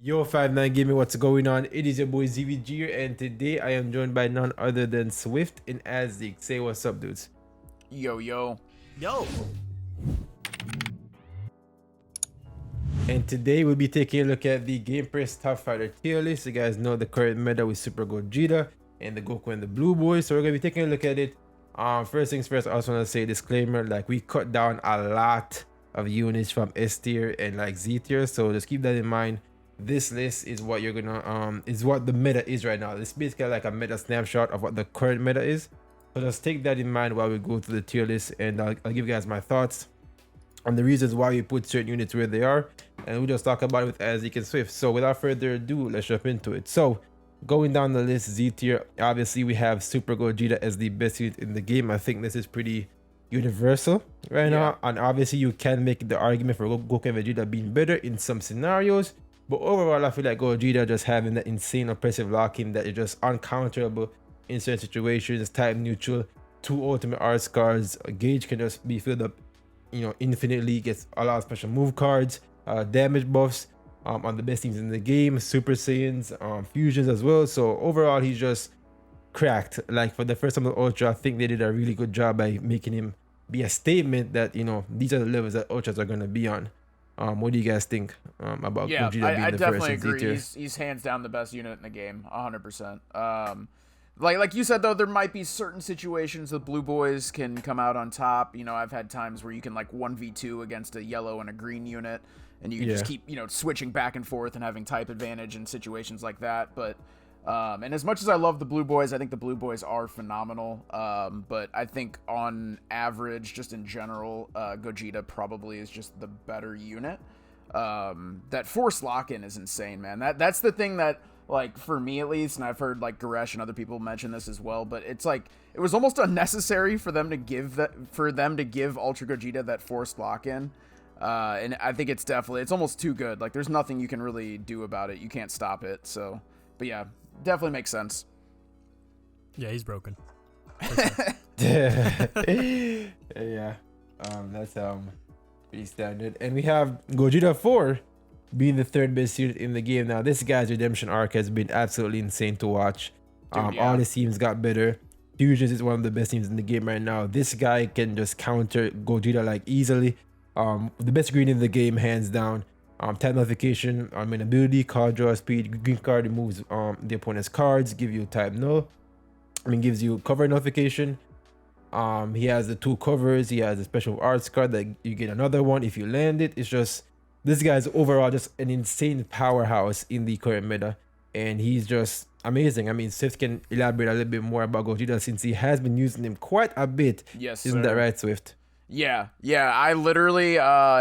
Yo, 59 Gaming, what's going on? It is your boy ZVG here, and today I am joined by none other than Swift and Azzik. Say what's up, dudes. Yo. Yo. And today we'll be taking a look at the Game Press Top Fighter tier list. You guys know the current meta with Super Gogeta and the Goku and the Blue Boys. So we're gonna be taking a look at it. First things first, I also want to say disclaimer, like we cut down a lot of units from S tier and like Z tier, so just keep that in mind. This list is what you're gonna is what the meta is right now. It's basically like a meta snapshot of what the current meta is. So just take that in mind while we go through the tier list, and I'll give you guys my thoughts on the reasons why we put certain units where they are, and we'll just talk about it with Azzik and Swift. So without further ado, let's jump into it. So going down the list, Z tier, obviously we have Super Gogeta as the best unit in the game. I think this is pretty universal right now, and obviously you can make the argument for Goku and Vegeta being better in some scenarios. But overall, I feel like Gogeta just having that insane oppressive lock-in that is just uncounterable in certain situations, type neutral, 2 ultimate arts cards, a gauge can just be filled up, you know, infinitely, gets a lot of special move cards, damage buffs on the best teams in the game, Super Saiyans, fusions as well. So overall, he's just cracked. Like for the first time with Ultra, I think they did a really good job by making him be a statement that, you know, these are the levels that Ultras are going to be on. What do you guys think about Gogeta being I the definitely first agree. He's hands down the best unit in the game, 100%. Like you said though, there might be certain situations the Blue Boys can come out on top. You know, I've had times where you can like 1v2 against a yellow and a green unit, and you can just keep, you know, switching back and forth and having type advantage in situations like that. But and as much as I love the Blue Boys, I think the Blue Boys are phenomenal. But I think on average, just in general, Gogeta probably is just the better unit. That force lock-in is insane, man. That's the thing that, like, for me at least, and I've heard like Goresh and other people mention this as well, but it's like it was almost unnecessary for them to give Ultra Gogeta that forced lock-in. And I think it's almost too good. Like, there's nothing you can really do about it. You can't stop it. So, but yeah, definitely makes sense. Yeah, he's broken. Yeah, that's pretty standard. And we have Gogeta 4 being the third best unit in the game. Now this guy's redemption arc has been absolutely insane to watch. Dude, All his teams got better. Fusions is one of the best teams in the game right now. This guy can just counter Gogeta like easily. The best green in the game, hands down. Type notification, main ability, card draw speed. Green card removes the opponent's cards, give you type null. Gives you cover notification. He has the 2 covers. He has a special arts card that you get another one if you land it. It's just, this guy's overall just an insane powerhouse in the current meta, and he's just amazing. I mean, Swift can elaborate a little bit more about Gogeta since he has been using him quite a bit. Yes, isn't sir. that right, Swift? Yeah. I literally,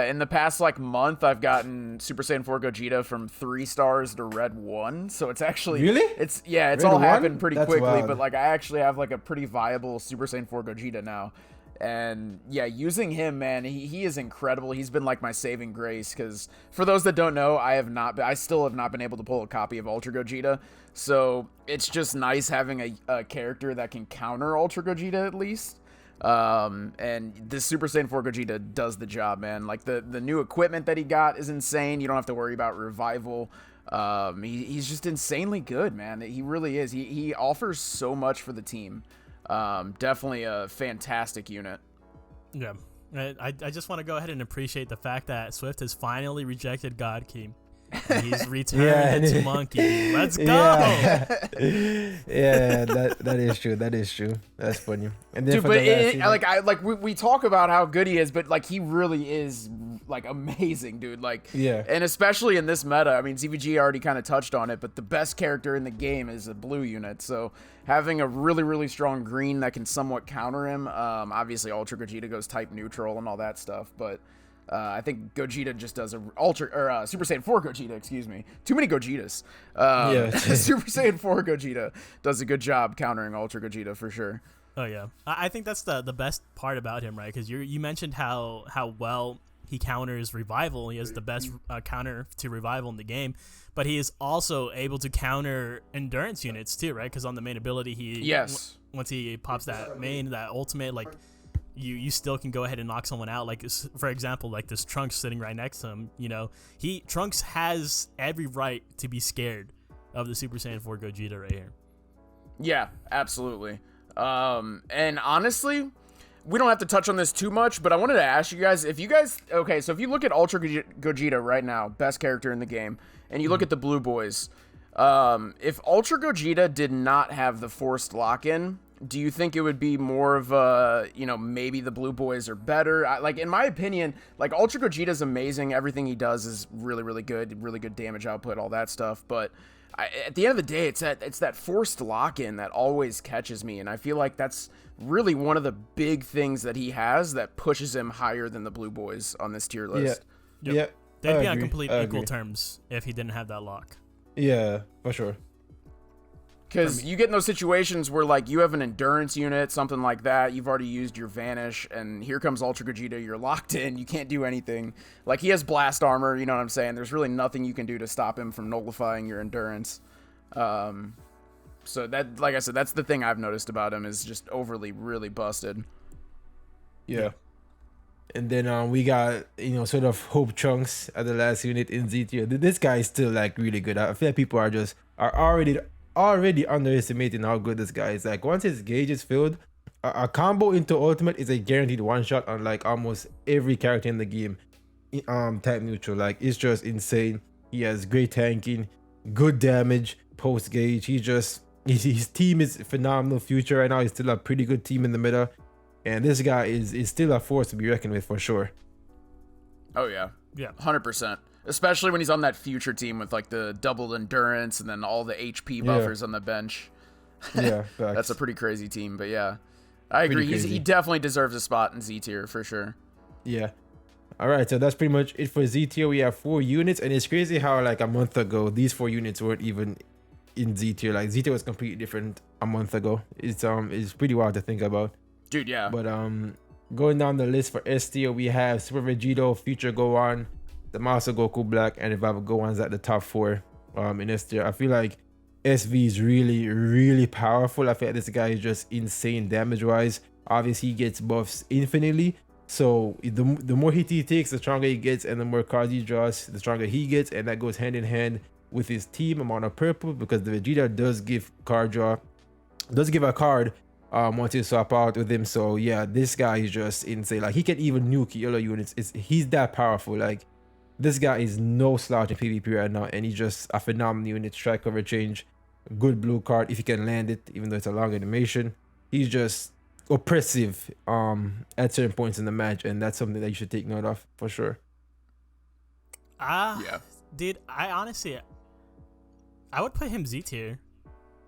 in the past like month, I've gotten Super Saiyan 4 Gogeta from 3 stars to Red 1. So it's actually really, it's Red all 1? happened pretty That's quickly. wild. But like, I actually have like a pretty viable Super Saiyan 4 Gogeta now. And yeah, using him, man, he is incredible. He's been like my saving grace, because for those that don't know, I still have not been able to pull a copy of Ultra Gogeta. So it's just nice having a character that can counter Ultra Gogeta at least. And this Super Saiyan 4 Gogeta does the job, man. Like the new equipment that he got is insane. You don't have to worry about revival. He's just insanely good, man. He really is. He offers so much for the team. Definitely a fantastic unit. Yeah. I just want to go ahead and appreciate the fact that Swift has finally rejected God King. He's returned to Monkey. Let's go. Yeah, that is true. That is true. That's funny. And then dude, but we talk about how good he is, but like he really is like amazing, dude. Like, yeah, and especially in this meta. I mean, ZVG already kind of touched on it, but the best character in the game is a blue unit. So having a really strong green that can somewhat counter him. Obviously Ultra Gogeta goes type neutral and all that stuff, but I think Gogeta just does Super Saiyan 4 Gogeta, excuse me. Too many Gogetas. Super Saiyan 4 Gogeta does a good job countering Ultra Gogeta for sure. Oh yeah, I think that's the best part about him, right? Because you mentioned how well he counters revival. He has the best counter to revival in the game, but he is also able to counter endurance units too, right? Because on the main ability, once he pops that ultimate, like you still can go ahead and knock someone out. Like, for example, like this Trunks sitting right next to him. Trunks has every right to be scared of the Super Saiyan 4 Gogeta right here. Yeah, absolutely. And honestly, we don't have to touch on this too much, but I wanted to ask you guys, so if you look at Ultra Gogeta right now, best character in the game, and you look at the Blue Boys, if Ultra Gogeta did not have the forced lock-in, do you think it would be more of a, maybe the Blue Boys are better? In my opinion, Ultra Gogeta's amazing. Everything he does is really, really good damage output, all that stuff. But at the end of the day, it's that forced lock-in that always catches me. And I feel like that's really one of the big things that he has that pushes him higher than the Blue Boys on this tier list. Yeah. They'd be on complete equal terms if he didn't have that lock. Yeah, for sure. Because you get in those situations where, you have an endurance unit, something like that, you've already used your Vanish, and here comes Ultra Gogeta, you're locked in, you can't do anything. He has blast armor, you know what I'm saying? There's really nothing you can do to stop him from nullifying your endurance. So that, like I said, that's the thing I've noticed about him, is just overly, really busted. Yeah. And then we got, sort of Hope Trunks at the last unit in Z tier. This guy is still, really good. I feel like people are already underestimating how good this guy is. Once his gauge is filled, a combo into ultimate is a guaranteed one shot on almost every character in the game. Type neutral, it's just insane. He has great tanking, good damage, post gauge. His team is phenomenal. Future right now, he's still a pretty good team in the meta, and this guy is still a force to be reckoned with for sure. Oh yeah, 100%. Especially when he's on that future team with the double endurance and then all the HP buffers on the bench. Yeah, that's a pretty crazy team. But yeah, I agree. He definitely deserves a spot in Z tier for sure. Yeah. All right, so that's pretty much it for Z tier. We have 4 units, and it's crazy how a month ago these 4 units weren't even in Z tier. Z tier was completely different a month ago. It's pretty wild to think about. Dude, yeah. But going down the list for S tier, we have Super Vegeta, Future Gohan, Zamasu, Goku Black, and Revival Gohan's at the top 4 in S tier. I feel like SV is really, really powerful. I feel like this guy is just insane damage-wise. Obviously, he gets buffs infinitely. So the more hit he takes, the stronger he gets, and the more cards he draws, the stronger he gets, and that goes hand in hand with his team amount of purple, because the Vegeta does give a card once you swap out with him. So yeah, this guy is just insane. He can even nuke yellow units. He's that powerful. This guy is no slouch in PvP right now, and he's just a phenomenal unit. Strike cover change, good blue card if you can land it, even though it's a long animation. He's just oppressive at certain points in the match, and that's something that you should take note of for sure. Yeah. Dude, I would put him Z tier.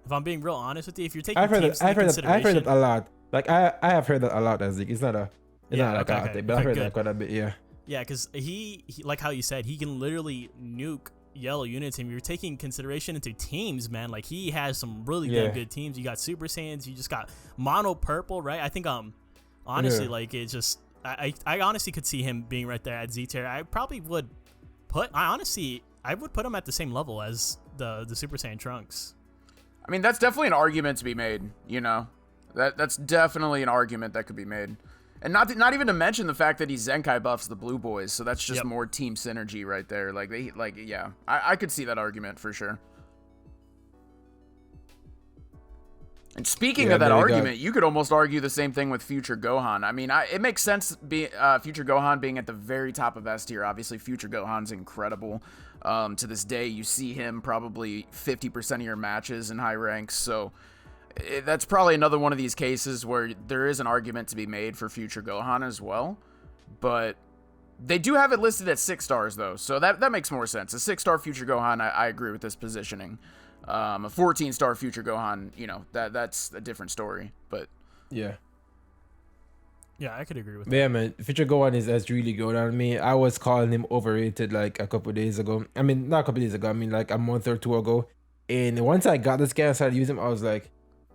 If I'm being real honest with you, if you're taking I've heard that a lot. I have heard that a lot. As it's not a but I've heard that quite a bit. Yeah, because he like how you said, he can literally nuke yellow units, and you're taking consideration into teams, man. He has some really good teams. You got Super Saiyans, you just got mono purple, right? I think honestly, it's just I honestly could see him being right there at Z tier. I probably would I would put him at the same level as the Super Saiyan Trunks. I mean, that's definitely an argument to be made, That's definitely an argument that could be made. And not even to mention the fact that he Zenkai buffs the Blue Boys, so that's just more team synergy right there. I could see that argument for sure. And speaking of that argument, you could almost argue the same thing with Future Gohan. I mean, it makes sense Future Gohan being at the very top of S tier. Obviously, Future Gohan's incredible. To this day, you see him probably 50% of your matches in high ranks, so that's probably another one of these cases where there is an argument to be made for Future Gohan as well. But they do have it listed at 6 stars, though, so that makes more sense. A 6-star Future Gohan, I agree with this positioning. A 14-star Future Gohan, that's a different story. But yeah, I could agree with that. Yeah, man, Future Gohan is really good on me. I was calling him overrated a couple days ago. I mean, not a couple days ago. I mean, a month or 2 ago. And once I got this guy and started using him, I was like,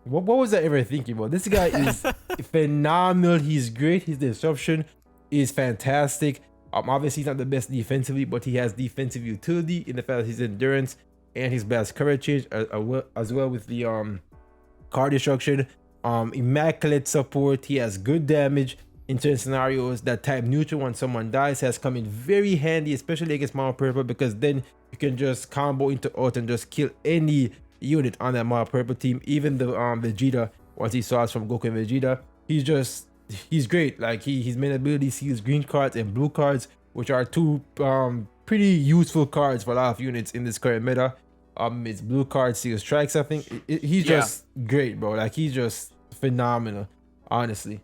what was I ever thinking about? This guy is phenomenal. He's great. His disruption is fantastic. Obviously, he's not the best defensively, but he has defensive utility in the fact that his endurance and his blast coverage change as well with the card destruction. Immaculate support. He has good damage, in certain scenarios, that type neutral when someone dies has come in very handy, especially against mono purple, because then you can just combo into ult and just kill any unit on that mono purple team. Even the Vegeta, once he swaps from Goku and Vegeta, he's great. Like his main ability sees green cards and blue cards, which are two pretty useful cards for a lot of units in this current meta. His blue card seals strikes. I think he's just great, bro. Like he's just phenomenal, honestly.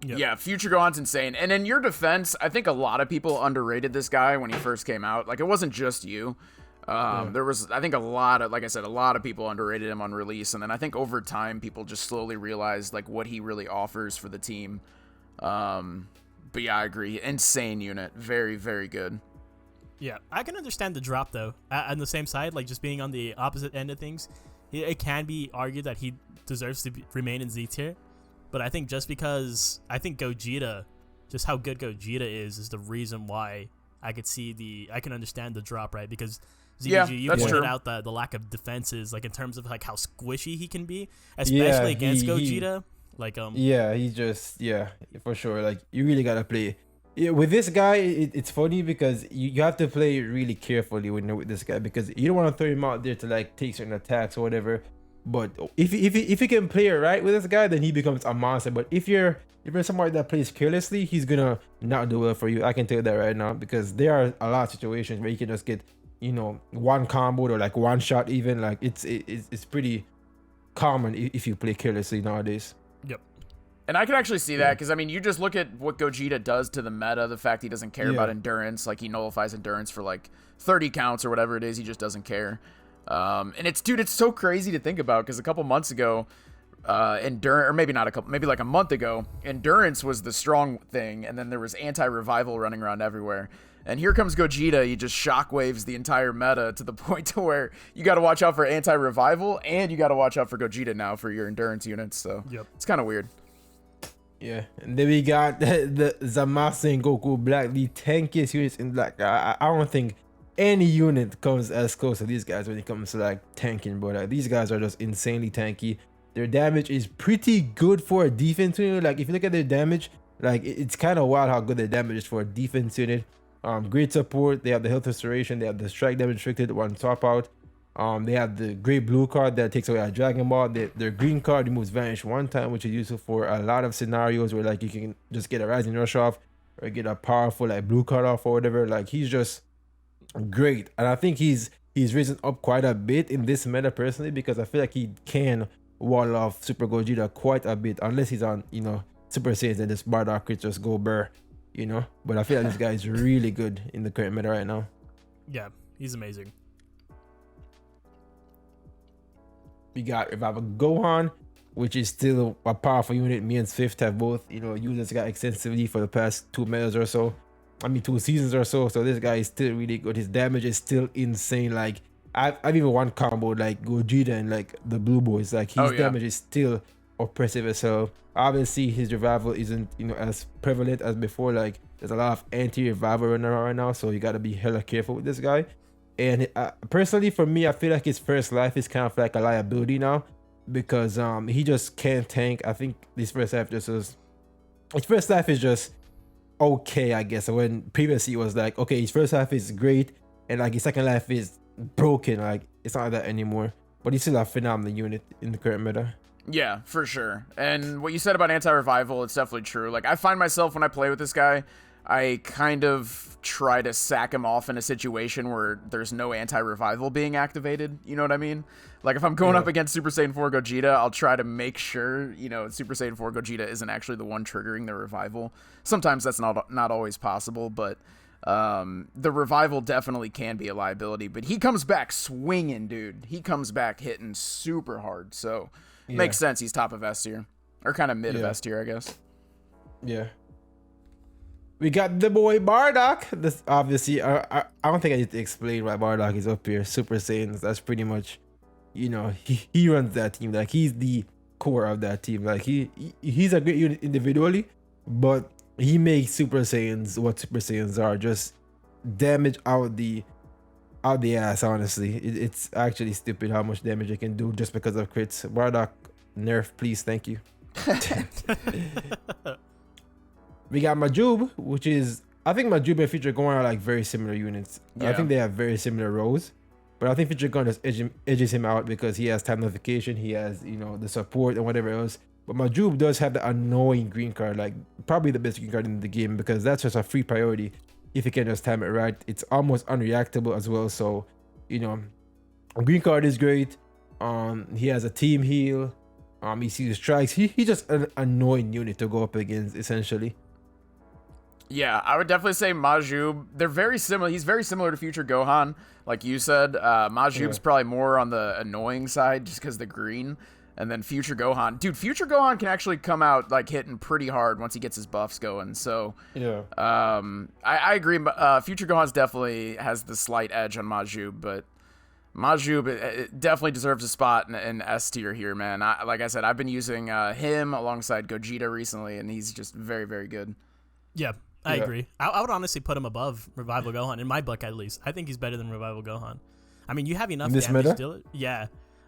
Yep. Yeah, Future Gohan's insane. And in your defense, I think a lot of people underrated this guy when he first came out. Like, it wasn't just you. There was, I think, a lot of people underrated him on release. And then I think over time, people just slowly realized, like, what he really offers for the team. But yeah, I agree. Insane unit. Very, very good. Yeah, I can understand the drop, though. On the same side, like, just being on the opposite end of things, it can be argued that he deserves to remain in Z tier. But I think just because I think Gogeta, just how good Gogeta is the reason why I can understand the drop, right? Because ZBG, you pointed out the lack of defenses, like in terms of like how squishy he can be, especially against Gogeta. For sure. Like you really gotta play. Yeah, with this guy, it's funny because you have to play really carefully when you're with this guy, because you don't want to throw him out there to like take certain attacks or whatever. But if you can play it right with this guy, then he becomes a monster. But if you're somebody that plays carelessly, he's gonna not do well for you. I can tell you that right now, because there are a lot of situations where you can just get, one combo or like one shot even. Like it's pretty common if you play carelessly nowadays. Yep. And I can actually see that, because I mean, you just look at what Gogeta does to the meta. The fact he doesn't care about endurance, like he nullifies endurance for like 30 counts or whatever it is. He just doesn't care. And it's so crazy to think about, because a couple months ago, endurance, or maybe like a month ago, endurance was the strong thing, and then there was anti-revival running around everywhere. And here comes Gogeta. He just shockwaves the entire meta to the point to where you got to watch out for anti-revival, and you got to watch out for Gogeta now for your endurance units. So it's kind of weird. Yeah, and then we got the Zamasu and Goku Black, the tankiest units in Black. I don't think any unit comes as close to these guys when it comes to like tanking, bro. Like these guys are just insanely tanky. Their damage is pretty good for a defense unit. Like if you look at their damage, like it's kind of wild how good their damage is for a defense unit. Great support. They have the health restoration. They have the strike damage restricted one swap out. They have the great blue card that takes away a Dragon Ball. Their green card removes Vanish one time, which is useful for a lot of scenarios where like you can just get a Rising Rush off or get a powerful like blue card off or whatever. Like he's just great, and I think he's risen up quite a bit in this meta personally, because I feel like he can wall off Super Gogeta quite a bit, unless he's on Super Saiyans and this Bardock could just go burr, But I feel like this guy is really good in the current meta right now. Yeah, he's amazing. We got Revival Gohan, which is still a powerful unit. Me and Swift have both used this guy extensively for the past 2 metas or so. 2 seasons or so. So this guy is still really good. His damage is still insane. Like I've even one combo like Gogeta and like the Blue Boys. Like his damage is still oppressive as hell. Obviously his revival isn't as prevalent as before. Like there's a lot of anti-revival running around right now, so you gotta be hella careful with this guy. And personally for me, I feel like his first life is kind of like a liability now, because he just can't tank. I think his first life is just okay, I guess. When previously it was like, okay, his first life is great, and like his second life is broken. Like it's not like that anymore. But he's still a phenomenal unit in the current meta. Yeah, for sure. And what you said about anti-revival, it's definitely true. Like I find myself when I play with this guy, I kind of try to sack him off in a situation where there's no anti-revival being activated. You know what I mean? Like if I'm going up against Super Saiyan 4 Gogeta, I'll try to make sure, Super Saiyan 4 Gogeta isn't actually the one triggering the revival. Sometimes that's not always possible, but the revival definitely can be a liability. But he comes back swinging, dude. He comes back hitting super hard. So makes sense. He's top of S tier, or kind of mid of S tier, I guess. Yeah. We got the boy Bardock. This obviously, I don't think I need to explain why Bardock is up here. Super Saiyans, that's pretty much, he runs that team. Like he's the core of that team. Like he's a great unit individually, but he makes Super Saiyans what Super Saiyans are. Just damage out the ass. Honestly, it's actually stupid how much damage they can do just because of crits. Bardock, nerf, please, thank you. We got Majoob, which is, I think Majoob and Future Gohan are like very similar units. Yeah. I think they have very similar roles. But I think Future Gohan just edges him out because he has time notification, he has, the support and whatever else. But Majoob does have the annoying green card, like probably the best green card in the game, because that's just a free priority if you can just time it right. It's almost unreactable as well. So, green card is great. He has a team heal. He sees strikes. He's just an annoying unit to go up against, essentially. Yeah, I would definitely say Majoob. They're very similar. He's very similar to Future Gohan, like you said. Majoob's probably more on the annoying side just because the green. And then Future Gohan. Dude, Future Gohan can actually come out like hitting pretty hard once he gets his buffs going. So, yeah. I agree. Future Gohan's definitely has the slight edge on Majoob, but Majoob it definitely deserves a spot in S tier here, man. Like I said, I've been using him alongside Gogeta recently, and he's just very, very good. Yeah, I agree. I would honestly put him above Revival Gohan, in my book at least. I think he's better than Revival Gohan. I mean, you have enough this damage meta? still. Yeah.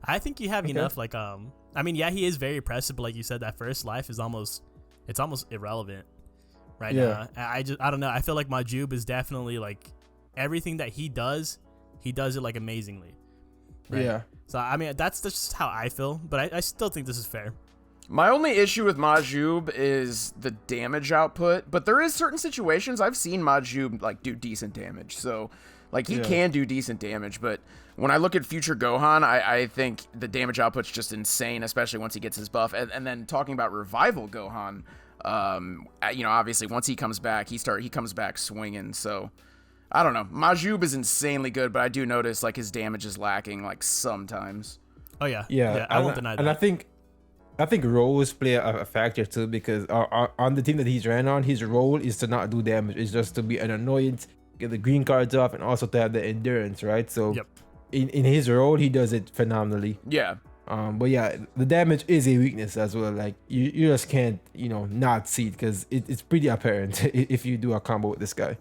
I think you have enough, like, I mean, yeah, he is very impressive, but like you said, that first life is almost irrelevant right now. I don't know. I feel like Majoob is definitely, like, everything that he does it, like, amazingly. Right? Yeah. So, I mean, that's just how I feel, but I still think this is fair. My only issue with Majoob is the damage output, but there is certain situations I've seen Majoob, like, do decent damage, so... Like, he can do decent damage, but when I look at Future Gohan, I think the damage output's just insane, especially once he gets his buff. And then talking about Revival Gohan, obviously, once he comes back, he comes back swinging. So, I don't know. Majoob is insanely good, but I do notice, like, his damage is lacking, like, sometimes. Oh, yeah. Yeah, I won't deny that. And I think roles play a factor, too, because on the team that he's ran on, his role is to not do damage. It's just to be an annoyance, get the green cards off, and also to have the endurance, right? So in his role, he does it phenomenally. Yeah. But yeah, the damage is a weakness as well. Like you just can't, not see it because it's pretty apparent if you do a combo with this guy.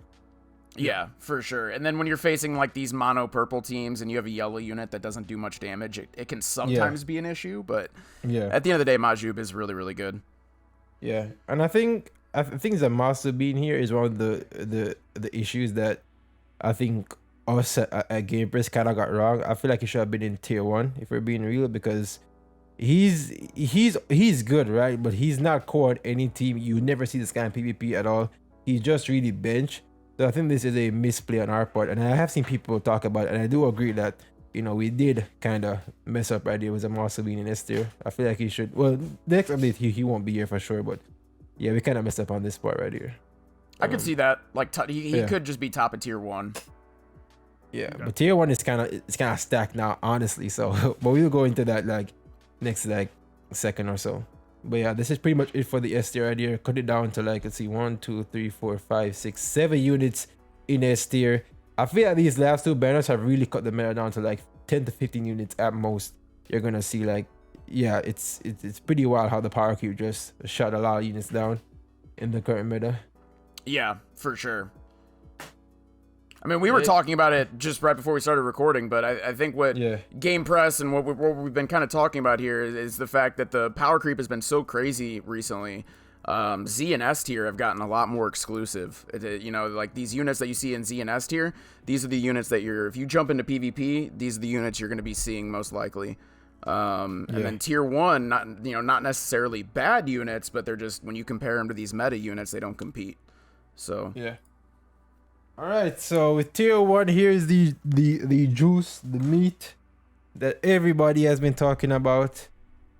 Yeah, for sure. And then when you're facing like these mono purple teams and you have a yellow unit that doesn't do much damage, it can sometimes be an issue. But at the end of the day, Majoob is really, really good. Yeah, and I think Zamasu being here is one of the issues that I think us at Game Press kind of got wrong. I feel like he should have been in tier 1 if we're being real, because he's good, right? But he's not core on any team. You never see this guy in PvP at all. He's just really bench. So I think this is a misplay on our part, and I have seen people talk about it, and I do agree that we did kind of mess up right there with Zamasu being in S tier. I feel like he should. Well, the next update he won't be here for sure, but. Yeah, we kind of messed up on this part right here. I could see that. Like, he could just be top of tier 1. Yeah, but tier 1 is kind of stacked now, honestly. So, but we'll go into that like next second or so. But yeah, this is pretty much it for the S tier right here. Cut it down to like, let's see, 1, 2, 3, 4, 5, 6, 7 units in S tier. I feel like these last two banners have really cut the meta down to like 10 to 15 units at most. You're gonna see like. Yeah, it's pretty wild how the power cube just shot a lot of units down in the current meta. Yeah, for sure. I mean, we were talking about it just right before we started recording, but I think what Game Press and what we've been kind of talking about here is the fact that the power creep has been so crazy recently. Z and S tier have gotten a lot more exclusive. Like these units that you see in Z and S tier, these are the units that if you jump into PvP, these are the units you're going to be seeing most likely. And then tier 1, not necessarily bad units, but they're just, when you compare them to these meta units, they don't compete. So all right, so with tier 1, here's the juice, the meat that everybody has been talking about.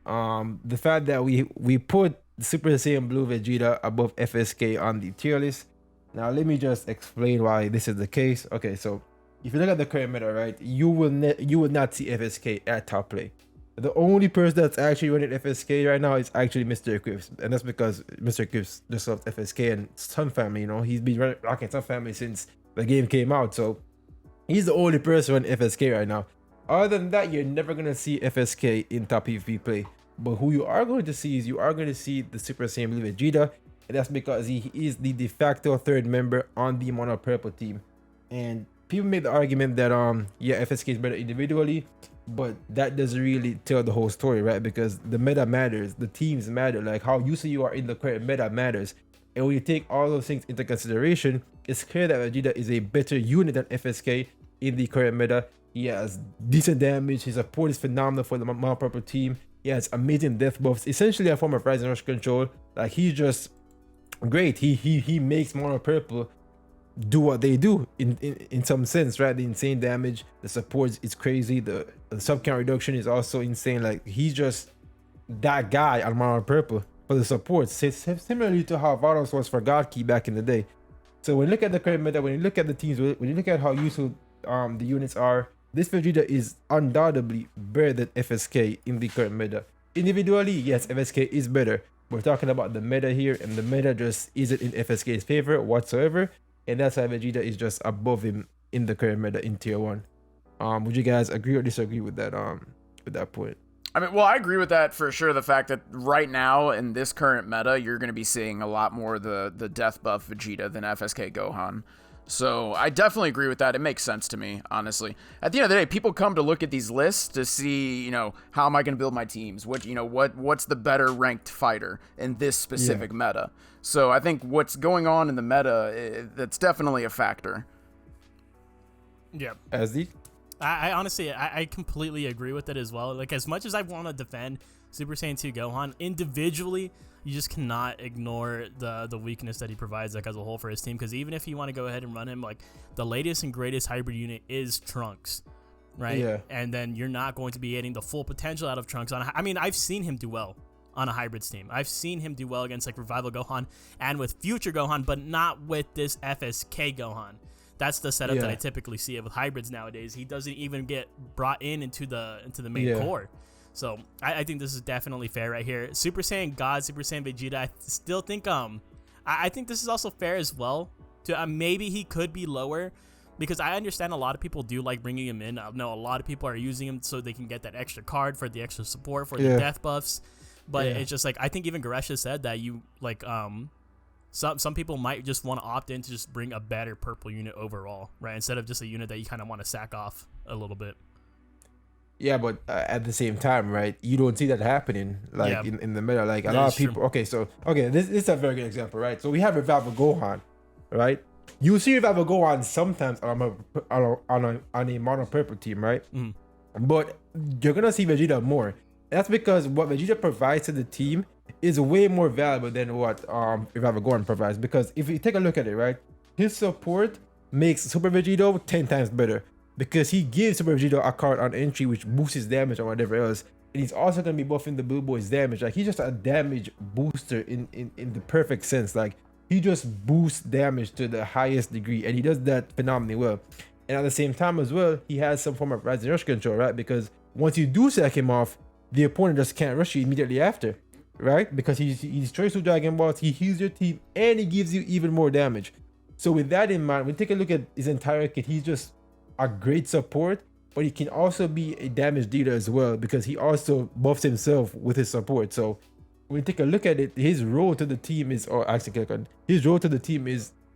The fact that we put Super Saiyan Blue Vegeta above FSK on the tier list. Now let me just explain why this is the case. Okay, so if you look at the current meta, right, you will not see FSK at top play. The only person that's actually running FSK right now is actually Mr. Eclipse, and that's because Mr. Eclipse just loves FSK and Sun Family. He's been rocking Sun Family since the game came out, so he's the only person running FSK right now. Other than that, you're never gonna see FSK in top PvP play. But who you are going to see is the Super Saiyan Blue Vegeta, and that's because he is the de facto third member on the Mono Purple team. And people make the argument that FSK is better individually, but that doesn't really tell the whole story, right? Because the meta matters, the teams matter, like how used you are in the current meta matters. And when you take all those things into consideration, it's clear that Vegeta is a better unit than FSK in the current meta. He has decent damage. His support is phenomenal for the Mono Purple team. He has amazing death buffs, essentially a form of Rise and Rush control. Like, he's just great. He makes Mono Purple do what they do in some sense, right? The insane damage, the support is crazy. The sub count reduction is also insane. Like, he's just that guy on Mono Purple for the support, similarly to how Bardock was for God Key back in the day. So when you look at the current meta, when you look at the teams, when you look at how useful the units are, this Vegeta is undoubtedly better than FSK in the current meta. Individually, yes, FSK is better. We're talking about the meta here, and the meta just isn't in FSK's favor whatsoever, and that's why Vegeta is just above him in the current meta in tier 1. Would you guys agree or disagree with that point? I mean, well, I agree with that for sure. The fact that right now in this current meta, you're going to be seeing a lot more the death buff Vegeta than FSK Gohan. So I definitely agree with that. It makes sense to me, honestly. At the end of the day, people come to look at these lists to see, how am I going to build my teams? What's the better ranked fighter in this specific meta? So I think what's going on in the meta, that's definitely a factor. Yeah. SD? I honestly, I completely agree with it as well. Like, as much as I want to defend Super Saiyan 2 Gohan, individually, you just cannot ignore the weakness that he provides, like, as a whole for his team. Because even if you want to go ahead and run him, like, the latest and greatest hybrid unit is Trunks, right? Yeah. And then you're not going to be getting the full potential out of Trunks. I mean, I've seen him do well on a hybrids team. I've seen him do well against, like, Revival Gohan and with future Gohan, but not with this FSK Gohan. That's the setup that I typically see it with hybrids nowadays. He doesn't even get brought into the main core. So I think this is definitely fair right here. Super Saiyan God, Super Saiyan Vegeta. I still think I think this is also fair as well. To maybe he could be lower, because I understand a lot of people do like bringing him in. I know a lot of people are using him so they can get that extra card for the extra support for the death buffs. But it's just like, I think even Goretia said that you like some people might just want to opt in to just bring a better purple unit overall, right? Instead of just a unit that you kind of want to sack off a little bit. Yeah, but at the same time, right, you don't see that happening, like, in the meta. Like, a lot of people, this is a very good example, right? So we have Revival Gohan, right? You see Revival Gohan sometimes on a mono purple team, right? But you're gonna see Vegeta more. That's because what Vegeta provides to the team is way more valuable than what Revival Gohan provides. Because if you take a look at it, right, his support makes Super Vegeta 10 times better, because he gives Super Vegeta a card on entry which boosts his damage or whatever else, and he's also gonna be buffing the Blue Boy's damage. Like, he's just a damage booster in the perfect sense. Like, he just boosts damage to the highest degree, and he does that phenomenally well. And at the same time as well, he has some form of Rise and Rush control, right? Because once you do sack him off, the opponent just can't rush you immediately after, right? Because he destroys 2 Dragon Balls, he heals your team, and he gives you even more damage. So with that in mind, when you take a look at his entire kit, he's just a great support, but he can also be a damage dealer as well, because he also buffs himself with his support. So when you take a look at it, his role to the team is,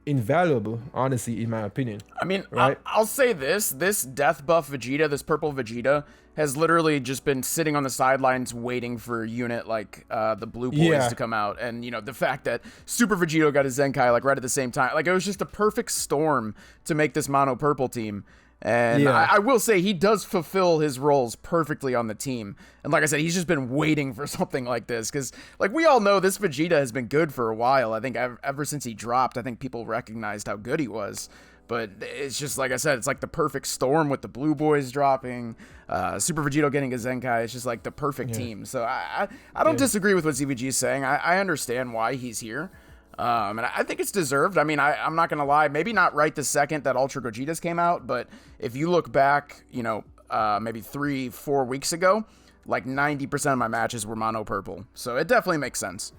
invaluable, honestly, in my opinion. I mean, right? I'll say this death buff Vegeta, this purple Vegeta, has literally just been sitting on the sidelines waiting for a unit like the Blue Boys to come out. And, the fact that Super Vegeta got his Zenkai, like, right at the same time, like, it was just a perfect storm to make this mono purple team. And I will say he does fulfill his roles perfectly on the team. And like I said, he's just been waiting for something like this, because, like, we all know this Vegeta has been good for a while. I think ever since he dropped, I think people recognized how good he was. But it's just, like I said, it's like the perfect storm with the Blue Boys dropping, Super Vegeta getting a Zenkai. It's just like the perfect team. So I don't disagree with what ZVG is saying. I understand why he's here. And I think it's deserved. I mean, I'm not going to lie, maybe not right the second that Ultra Gogetas came out, but if you look back, maybe 3-4 weeks ago, like 90% of my matches were mono purple. So it definitely makes sense.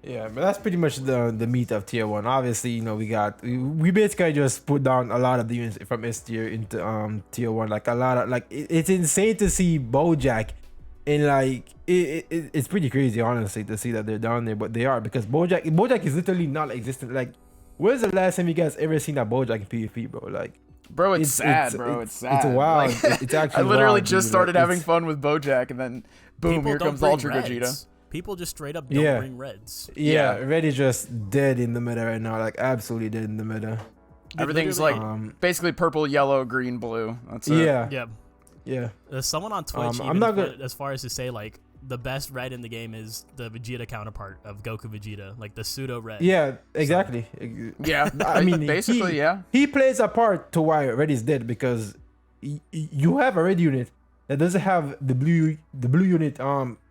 Yeah, but that's pretty much the meat of tier 1. Obviously, we basically just put down a lot of the units from S tier into tier 1. Like, a lot of, like, it's insane to see Bojack. And, like, it's pretty crazy, honestly, to see that they're down there, but they are, because Bojack is literally not existent. Like, when's the last time you guys ever seen a Bojack in PvP, bro? Like, bro, it's sad, bro. It's sad. It's wild. It's actually I literally wild, just dude. started Like, having fun with Bojack, and then boom, here comes Ultra Gogeta. People just straight up don't bring reds. Yeah, red is just dead in the meta right now, like absolutely dead in the meta. Everything's like basically purple, yellow, green, blue. That's it. Yeah. There's someone on Twitch I'm not gonna, as far as to say like the best red in the game is the Vegeta counterpart of Goku Vegeta, like the pseudo red. Yeah, exactly. Yeah, I mean, basically, he plays a part to why red is dead, because you have a red unit that doesn't have the blue unit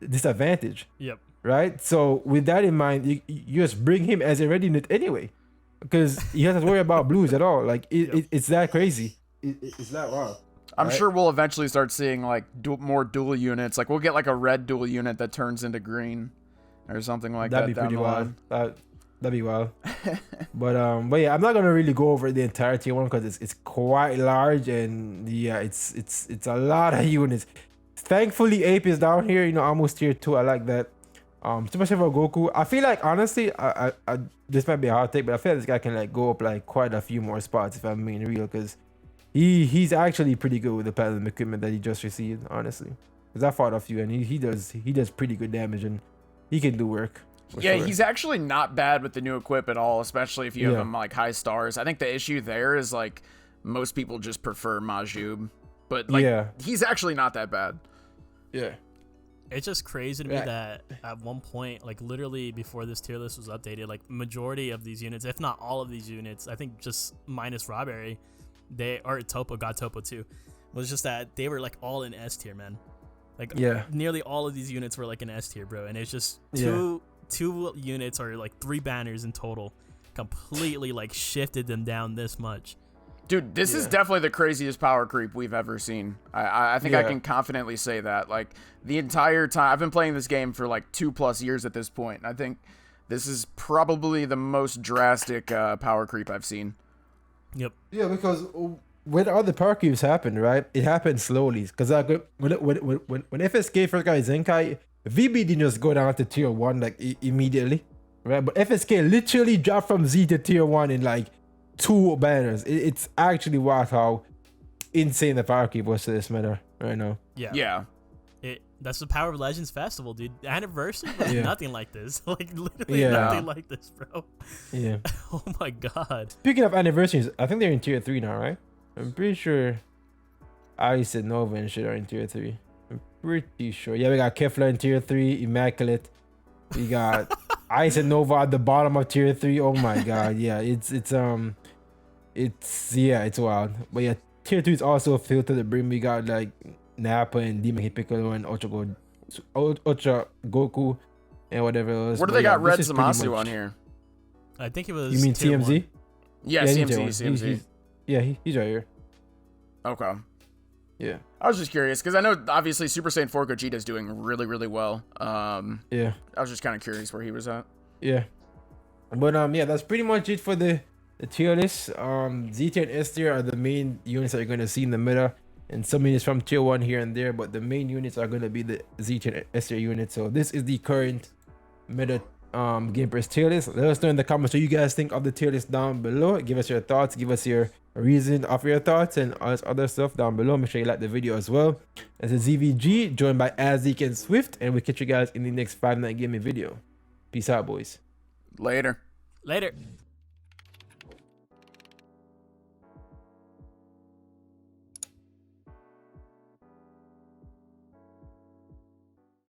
disadvantage. Yep. Right. So with that in mind, you just bring him as a red unit anyway, because he doesn't worry about blues at all. Like it's that crazy. It's that wild. I'm sure we'll eventually start seeing like more dual units. Like we'll get like a red dual unit that turns into green, or something like that. That'd be pretty wild. That'd be wild. but yeah, I'm not gonna really go over the entire tier 1 because it's quite large, and yeah, it's a lot of units. Thankfully, Ape is down here. You know, almost tier 2. I like that. Especially for Goku. I feel like honestly, I this might be a hot take, but I feel like this guy can like go up like quite a few more spots if I'm being real, because he's actually pretty good with the platinum equipment that he just received, honestly. Because I fought a few and he does pretty good damage, and he can do work. Yeah, sure. He's actually not bad with the new equip at all, especially if you have him like high stars. I think the issue there is like most people just prefer Majoob, but like he's actually not that bad. Yeah. It's just crazy to me that at one point, like literally before this tier list was updated, like majority of these units, if not all of these units, I think just minus Strawberry, got Topo too, was just that they were like all in S tier, man. Like nearly all of these units were like in S tier, bro. And it's just two units or like 3 banners in total completely like shifted them down this much. Dude, this is definitely the craziest power creep we've ever seen. I think I can confidently say that. Like, the entire time, I've been playing this game for like 2+ years at this point. I think this is probably the most drastic power creep I've seen. Yep. Yeah, because when all the power creeps happened, right, it happened slowly. Because like, when FSK first got Zenkai, VB didn't just go down to tier 1 like immediately, right? But FSK literally dropped from Z to tier 1 in like 2 banners. It's actually wild how insane the power creep was to this meta right now. Yeah. That's the Power of Legends Festival, dude. The anniversary was nothing like this. Like literally nothing like this, bro. Yeah. Oh my god. Speaking of anniversaries, I think they're in tier 3 now, right? I'm pretty sure Ice and Nova and shit are in tier 3. I'm pretty sure. Yeah, we got Kefla in tier 3, Immaculate. We got Ice and Nova at the bottom of tier 3. Oh my god. Yeah, it's wild. But yeah, tier 2 is also filled to the brim. We got like Nappa and Demon Piccolo and Ultra Goku and whatever else. What do they got Red Zamasu on here? I think it was. You mean TMZ? 1. Yeah, CMZ. He's right here. Okay. Yeah. I was just curious because I know obviously Super Saiyan 4 Gogeta is doing really, really well. Yeah. I was just kind of curious where he was at. Yeah. But yeah, that's pretty much it for the tier list. Z tier and S tier are the main units that you're gonna see in the meta, and some units from tier 1 here and there, but the main units are gonna be the Z tier and S tier units. So this is the current meta Game Press tier list. Let us know in the comments what you guys think of the tier list down below. Give us your thoughts, give us your reason of your thoughts and all this other stuff down below. Make sure you like the video as well. As a ZVG, joined by Azik and Swift, and we'll catch you guys in the next 5 Night Gaming video. Peace out, boys. Later.